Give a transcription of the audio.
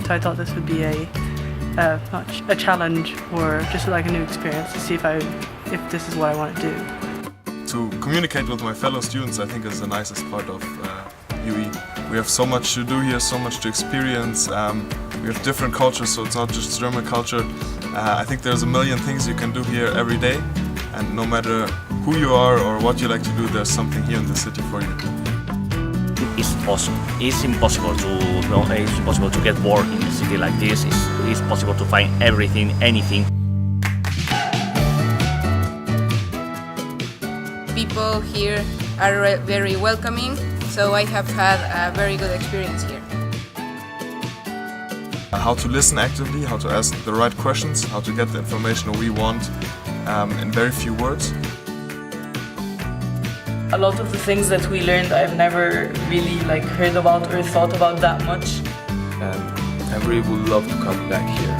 So I thought this would be not a challenge or just like a new experience to see if this is what I want to do. To communicate with my fellow students, I think, is the nicest part of UE. We have so much to do here, so much to experience. We have different cultures, so it's not just German culture. I think there's a million things you can do here every day, and no matter who you are or what you like to do, there's something here in the city for you. It's impossible to get bored in a city like this. It's possible to find everything, anything. People here are very welcoming, so I have had a very good experience here. How to listen actively, how to ask the right questions, how to get the information we want in very few words. A lot of the things that we learned I've never really heard about or thought about that much. And I really would love to come back here.